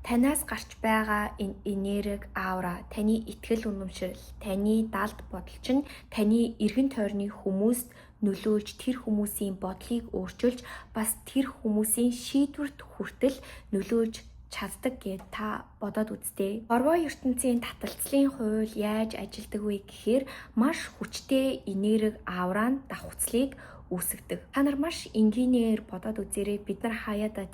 Танаас гарч байгаа энэ энерги аура, таны итгэл үнэмшил, таны далд бодол чинь таны эргэн тойрны хүмүүст нөлөөлж тэр хүмүүсийн бодлыг өөрчилж бас тэр хүмүүсийн шийдвэрт хүртэл нөлөөлж чаддаг гэж та бодоод үзтээ. Орвоо ертөнцийн таталцлын хууль яаж ажилдаг вэ гэхээр маш хүчтэй энерги аурaan давхцлыг үүсгдэг. Та нар маш энгийнээр бодоод үзээрэй. Бид нар хаяада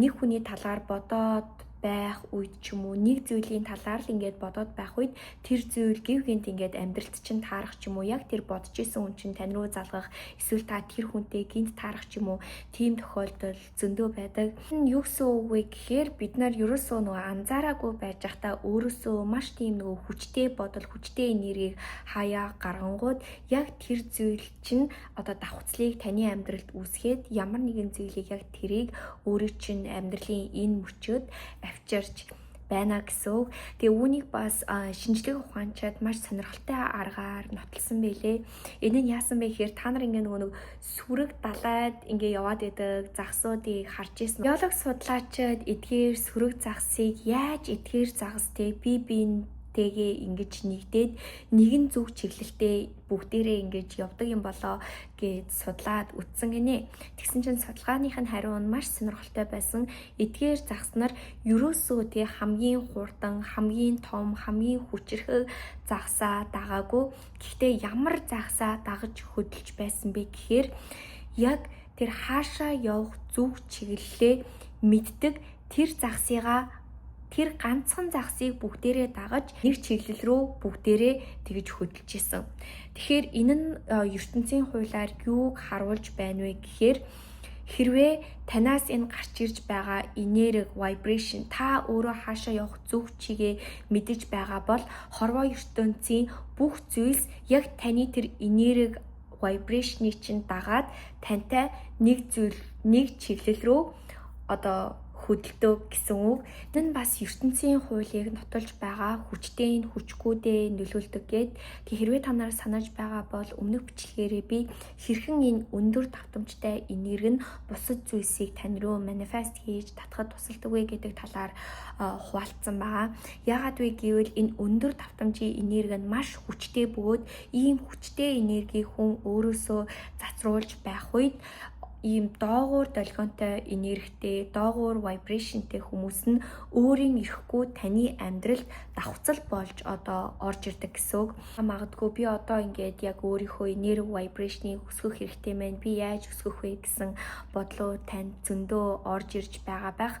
нэг хүний талаар бодоод байх үед ч юм уу нэг зүйлийн талаар л ингээд бодоод байх үед тэр зүйл гів гинт ингээд амьдралд чинь таарах ч юм уу яг тэр бодож исэн хүн чинь тань руу залгах эсвэл та тэр хүнтэй гинт таарах ч юм уу тийм тохиолдол зөндөө байдаг. Юу гэсэн үг вэ гэхээр бид нар ерөөсөө нөгөө анзаараагүй байж байхдаа өөрөөсөө маш тийм нөгөө хүчтэй бодол хүчтэй энергийг хаяа гаргангууд яг тэр зүйл чинь одоо давхцлыг таны амьдралд үүсгээд ямар нэгэн зүйлийг яг тэрийг өөрийн чинь амьдралын энэ мөчөд авчирч байна гэсэн үг. Тэгээ үүнийг бас шинжлэх ухаанчид маш сонирхолтой аргаар нотолсон байлээ. Энэ нь яасан бэ гэхээр та нар ингээ нөгөө сүрэг далайд ингээ яваад идэг загсуудыг харж ирсэн. Биологи судлаачид эдгээр сүрэг загсыг яаж эдгээр загас бие биентэйгээ ингэж нэгдээд нэгэн зүг чиглэлтэй бүгдээрээ ингэж явдаг юм болоо гэж судлаад үтсэн гинэ. Тэгсэн чинь судалгааных нь хариу нь маш сонирхолтой байсан. Эдгээр загас нар ерөөсөө хамгийн хурдан, хамгийн том, хамгийн хүчрхэг загсаа дагаагүй. Гэхдээ ямар загсаа дагаж хөдөлж байсан бэ гэхээр яг тэр хаашаа явах зүг чиглэлээ мэддэг тэр загсыгаа тэр ганцхан загсыг бүгдээрээ дагаж нэг чиглэл рүү бүгдээрээ тэгж хөдөлж исэн. Тэгэхээр энэ нь ертөнцийн хуулиар юуг харуулж байна вэ гэхээр хэрвээ танаас энэ гарч ирж байгаа энерги, vibration та өөрөө хаашаа явах зүг чигээ мэдэж байгаа бол хорвоо ертөнцийн бүх зүйлс яг таны тэр энерги, vibration-ыг чинь дагаад тантай нэг чиглэл рүү одоо хөдөлдөг гэсэн үг. Энэ нь бас ертөнцийн хуулийг нотолж байгаа хүчтэй хүчгүүдээ нөлөөлдөг гэд. Хэрвээ та нар санаж байгаа бол өмнөх бичлэгээрээ би хэрхэн энэ өндөр давтамжтай энерги нь бусад зүйлсийг тань руу манифест хийж татахад тусалдаг вэ гэдэг талаар хуваалцсан байгаа. Яагаад вэ гэвэл энэ өндөр давтамжийн энерги нь маш хүчтэй бөгөөд ийм хүчтэй энергийг хүн өөрөөсөө зацруулж байх үед ийм доогуур долгионтой энергитэй, доогуур vibration-тэй хүмүүс нь өөрийн ирэхгүй таны амьдралд давхцал болж одоо орж ирдэг гэсэн үг. Магадгүй би одоо ингээд яг өөрийнхөө энерги vibration-ыг өсгөх хэрэгтэй мэн. Би яаж өсгөх вэ гэсэн бодлоо танд зөндөө орж ирж байгаа байх.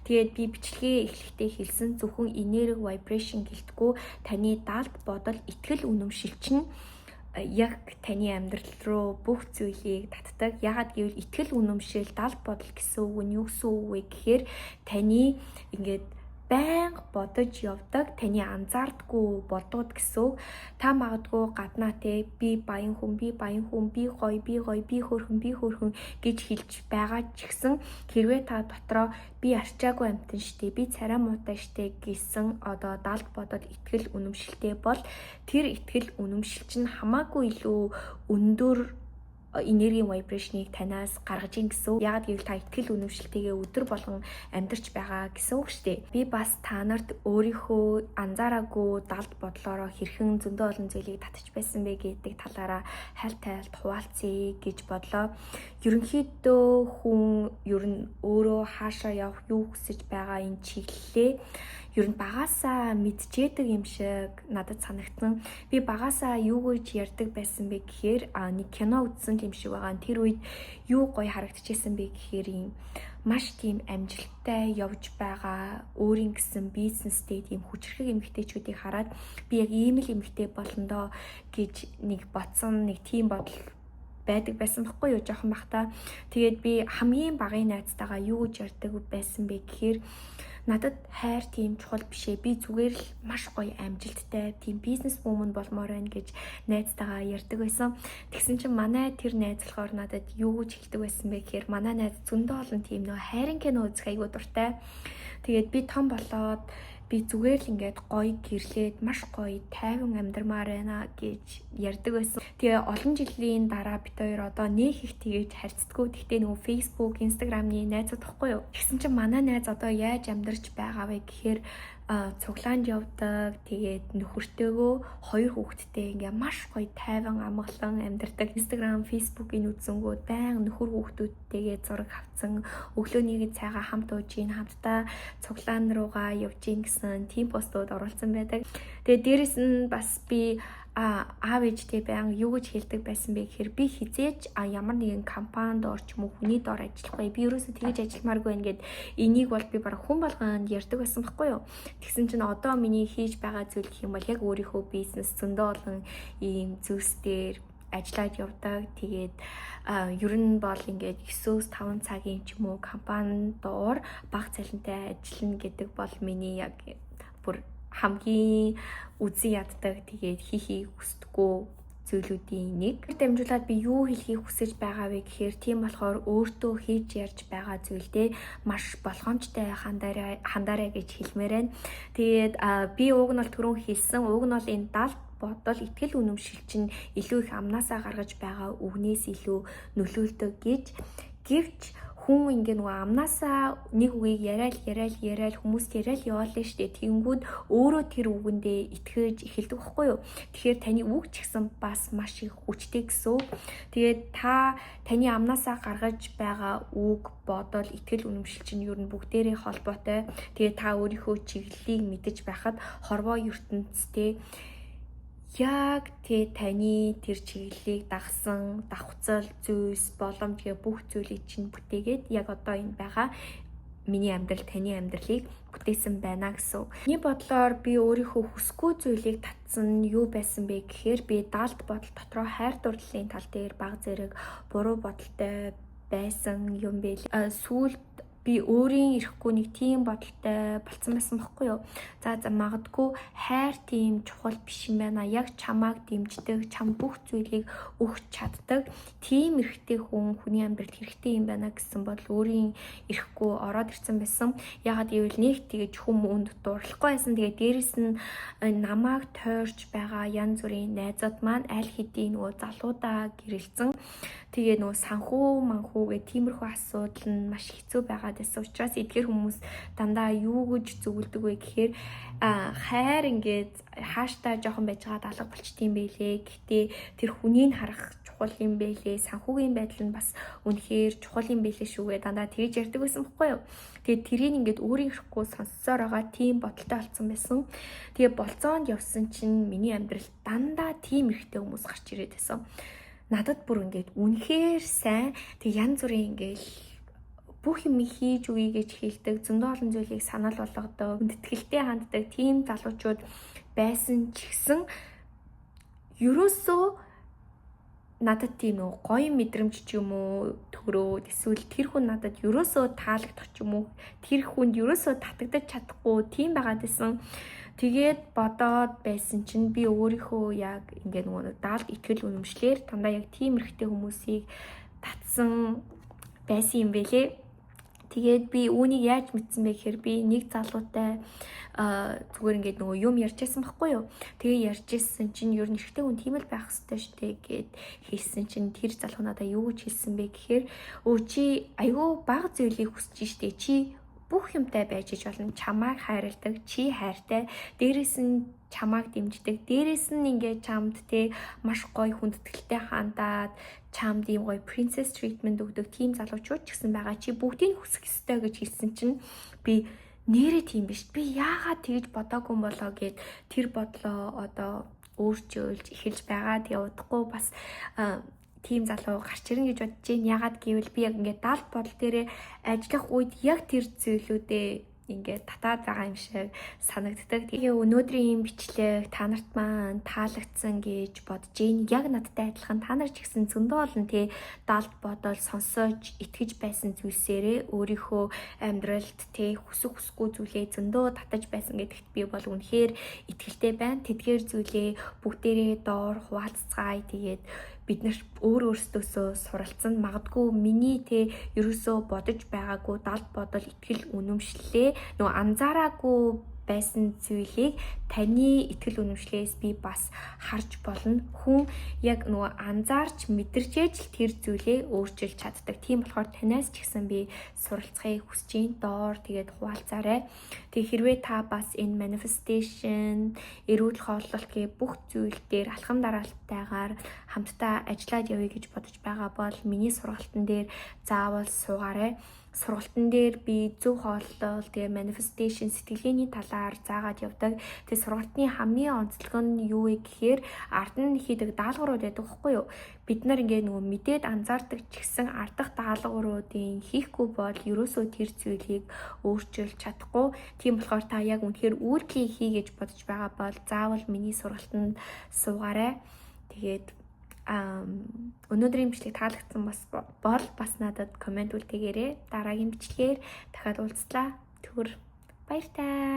Тэгээд би бичлэгээ эхлэхдээ хэлсэн зөвхөн энерги vibration гэлтгүй таны далд бодол, итгэл үнэмшил чинь яг таны амьдрал руу бүх зүйлийг татдаг. Ягаад гэвэл итгэл үнэмшил, далд бодол гэсэн үг нь юу гэсэн үг вэ гэхээр таны ингээд байнга бодож явдаг, таны анзаардаггүй бодууд гэсэн үг. Та магадгүй гаднаа би баян хүн, би гоё, би хөөрхөн гэж хэлж байгаа ч гэсэн хэрвээ та дотроо би арчаагүй амтан штэ, би царай муутай штэ гэсэн одоо далд бодод итгэл үнэмшилтэй бол тэр итгэл үнэмшил чинь хамаагүй илүү өндөр энергийн vibration-ыг танаас гаргаж ийн гэсэн. Яагаад гэвэл та итгэл үнэмшилтэйгээ өдөр болгон амьдарч байгаа гэсэн үг шүү дээ. Би бас та нарт өөрийнхөө анзаараагүй далд бодлороо хэрхэн зөндөө олон зүйлийг татаж байсан бэ гэдэг талаараа хайлт хуваалцъя гэж бодлоо. Ерөнхийдөө хүн ер нь өөрөө хаашаа явах юу хүсэж байгаа энэ чиглэлээ ер нь багасаа мэдчихэд юм шиг надад санагдсан. Би багасаа юу гэж ярьдаг байсан бэ гэхээр нэг кино үзсэн юм шиг байгаа. Тэр үед юу гоё харагдчихсан бэ гэхээр юм маш тийм амжилттай явж байгаа өөрийн гэсэн бизнестэй тийм хүчрхэг эмэгтэйчүүдийг хараад би яг ийм л эмэгтэй болондоо гэж нэг бодсон, нэг тийм бодол байдаг байсан байхгүй юу жоохон бахта. Тэгээд би хамгийн багын найзтайгаа юу гэж ярьдаг байсан бэ гэхээр надад хайр тийм чухал бишээ. Би зүгээр л маш гоё амжилттай тийм бизнес вумен болмоор байна гэж найзтайгаа ярьдаг байсан. Тэгсэн чинь манай тэр найз болохоор надад юу гэж хэлдэг байсан бэ гэхээр манай найз зөндөө олон тийм хайрын кино үзэх айгуу дуртай. Тэгээд би том болоод би зүгээр л ингээд гоё гэрлээд маш гоё тайван амьдрмаар байна гэж ярьдаг байсан. Тэгээ олон жилийн дараа бид хоёр одоо нэг их тэгэж харьцдаггүй. Гэхдээ нөгөө Facebook, Instagram-ны найзууд тахгүй юу? Тэгсэн чинь манай найз одоо яаж амьдарч байгаа вэ гэхээр цуглаанд явдаг. Тэгээд нөхөртөөгөө 2 хүүхэдтэй ингээ маш гоё тайван амгалан амьдардаг. Instagram, Facebook-ийн үзэнгүүд баян нөхөр хүүхдүүдтэйгээ зураг авсан, өглөөний цайгаа хамт ууж ийн, хамтдаа цуглаан руугаа явж ийн гэсэн тийм постууд оруулсан байдаг. Тэгээд дээрэс нь бас би аав ээжтэй баян юу гэж хэлдэг байсан бэ гэхээр би хизээж ямар нэгэн компанид орч юм уу хүний дор ажиллах бай. Би ерөөсөө тэгэж ажилламааргүй байна гэд энийг бол би бараг хүн болгонд ярьдаг байсан байхгүй юу. Тэгсэн чинь одоо миний хийж байгаа зүйл гэх юм бол яг өөрийнхөө бизнес зөндөө олон ийм зүйлс дээр ажиллаад явдаг. Тэгээд ер нь бол ингээд 9-5 цагийн ч юм уу компани доор бага цалинтай ажиллана гэдэг бол миний яг бүр хамгийн үзэн яддаг, тэгээд хийхийг хүсдэггүй зүйлүүдийн нэг. Дамжуулаад би юу хэлхийг хүсэж байгаа вэ гэхээр тийм болохоор өөртөө хийж ярьж байгаа зүйлдээ маш болгоомжтой хандараа гэж хэлмээр байна. Тэгээд би уг нь бол түрүүн хэлсэн, уг нь бол энэ далд бодол итгэл үнэмшил чинь илүү их амнаасаа гаргаж байгаа үгнээс илүү нөлөөлдөг гэж. Гэвч хүн ингээ нөгөө амнаасаа нэг үгийг яриад хүмүүст яриад яваалаа штэ. Тэнгүүд өөрөө тэр үгэндээ итгэж эхэлдэг байхгүй юу? Тэгэхээр таны үг ч гэсэн бас маш их хүчтэй гэсэн. Тэгээд таны амнаасаа гаргаж байгаа үг, бодол, итгэл үнэмшил чинь ер нь бүгдээрээ холбоотой. Тэгээд та өөрийнхөө чиглэлийг мэдэж байхад хорвоо ертөнцтэй яг таны тэр чиглэлийг дагсан давхцал, зүйлс, боломж гэх бүх зүйлийг чинь бүтээгээд яг одоо энэ байгаа миний амьдрал, таны амьдралыг бүтээсэн байна гэсэн. Миний бодлоор би өөрийнхөө хүсгүй зүйлийг татсан юу байсан бэ гэхээр би далд бодол дотроо хайр дурлалын тал дээр баг зэрэг буруу бодолтой байсан юм бэ. Сүүлд би өөрийн ирэхгүй нэг тийм бодолтой болцсон байсан байхгүй юу. За магадгүй хайр тийм чухал биш юм байна. Яг чамааг дэмждэг, чам бүх зүйлийг өгч чаддаг тийм эрхтэй хүний амьдралд хэрэгтэй юм байна гэсэн бол өөрийн ирэхгүй ороод ирсэн байсан. Ягаад гэвэл нэг тэгэж хүнд дурлахгүй байсан. Тэгээ дээрэс нь намааг тойрч байгаа янз бүрийн найзууд маань аль хэдийн нөгөө залуудаа гэрэлцэн. Тэгээ нөгөө санхүү гэх тиймэрхүү асуудал нь маш хэцүү байгаа гэсэн учраас эдгээр хүмүүс дандаа юу гэж зөвлөдөг вэ гэхээр хайр ингээд хааштай жоохон байж байгаа алга болчтiin байлээ. Гэхдээ тэр хүнийг харах чухал юм байлээ. Санхүүгийн байдал нь бас үнэхээр чухал юм байлээ шүүгээ дандаа тэгж ярьдаг байсан байхгүй юу. Тэгээд тэрийг ингээд өөрийн ирэхгүй сонссоор байгаа тийм бодолтой болсон байсан. Тэгээ болцоонд явсан чинь миний амьдрал дандаа тийм эрхтэй хүмүүс гарч ирээд байсан. Надад бүр ингээд үнэхээр сайн тэг янз бүрийн ингээл бүх юм хийж үгүй гэж хэлдэг, зөндөө олон зүйлийг санал болгодог, хүндэтгэлтэй ханддаг тийм залуучууд байсан ч гэсэн ерөөсөө надад тийм үү гоё мэдрэмж ч юм уу төрөөд эсвэл тэр хүн надад ерөөсөө таалагдах ч юм уу тэр хүнд ерөөсөө татагдаж чадахгүй тийм байгаад байсан. Тэгээд бодоод байсан чинь би өөрийнхөө яг ингээд нөгөө даалд итгэл үнэмшлэр дандаа яг тийм эрхтэй хүмүүсийг татсан байсан юм бэлээ. Тэгээд би үүнийг яаж мэдсэн бэ гэхээр би нэг залуутай зүгээр ингээд нөгөө юм ярьжсэн байхгүй юу. Тэгээ ярьжсэн чинь ер нь эрэгтэй хүн тийм л байх хэрэгтэй шүү дээ гэд хэлсэн чинь тэр залуу надаа юу гэж хэлсэн бэ гэхээр чи айгүй бага зүйлийг хүсэж штэ. Чи бүх юмтай байж иж болно. Чамайг хайрладаг, чи хайртай. Дээрээс нь чамайг дэмждэг. Дээрээс нь ингээд чамд маш гоё хүндэтгэлтэй хандаад чамд ийм гоё princess treatment өгдөг тийм залуучууд ч гэсэн байгаа. Чи бүгдийг хүсэх ёстой гэж хэлсэн чинь би нэрээ тийм биш. Би яагаад тэгж бодоогүй болоо гэд тэр бодлоо одоо өөрчилж эхэлж байгаа. Тэгээ удахгүй бас тийм залуу гарч ирнэ гэж бодож байна. Ягаад гэвэл би яг ингээд даалт бодол дээрээ ажиллах үед яг тэр зүйлүүдээ ингээд татаад байгаа юм шиг санагддаг. Тэгээ өнөөдрийн юм бичлэг та нарт маань таалагдсан гэж бодож байна. Яг надтай адилхан та нар ч гэсэн зөндөө олон даалт бодол сонсож итгэж байсан зүйлсээрээ өөрийнхөө амьдралд хүсэхгүй зүйлээ зөндөө татаж байсан гэдэгт би бол үнэхээр итгэлтэй байна. Тэдгээр зүйлээ бүгдээрээ доор хуваалцгаая. Тэгээд бид нар өөрөөсөө суралцсан магадгүй миний ерөөсөө бодож байгаагүй даалт бодол итгэл үнэмшлээ нөгөө анзаараагүй байсан зүйлийг таны итгэл үнэмшлээс би бас харж болно. Хүн яг нөгөө анзаарч мэдэрчээж л тэр зүйлээ өөрчилж чаддаг. Тийм болохоор танаас ч гэсэн би суралцахыг хүсэж байна. Доор тэгээд хуваалцаарай. Тэг хэрвээ та бас энэ manifestation, эрүүл хооллолт гэх бүх зүйл дээр алхам дараалтайгаар хамтдаа ажиллаад явъя гэж бодож байгаа бол миний сургалтын дээр заавал суугаарай. Сургалтын дээр би зөв хооллол, тэгээ manifestation сэтгэлгээний талаар заагаад явдаг. Тэгээ сургалтын хамгийн онцлог нь юу вэ гэхээр ард нь хийдэг даалгаврууд байдаг байхгүй юу? Бид нар ингээ нөгөө мэдээд анзаардаг ч гэсэн ардах даалгавруудын хийхгүй бол ерөөсөө тэр зүйлийг өөрчилж чадахгүй. Тийм болохоор та яг үнэхээр үйлдэл хий гэж бодож байгаа бол заавал миний сургалтанд суугаарай. Тэгээд өнөөдрийн бичлэг таалагдсан бол бас надад комент үлдээгээрэй. Дараагийн бичлэгээр дахиад уулзлаа. Түр баяртай.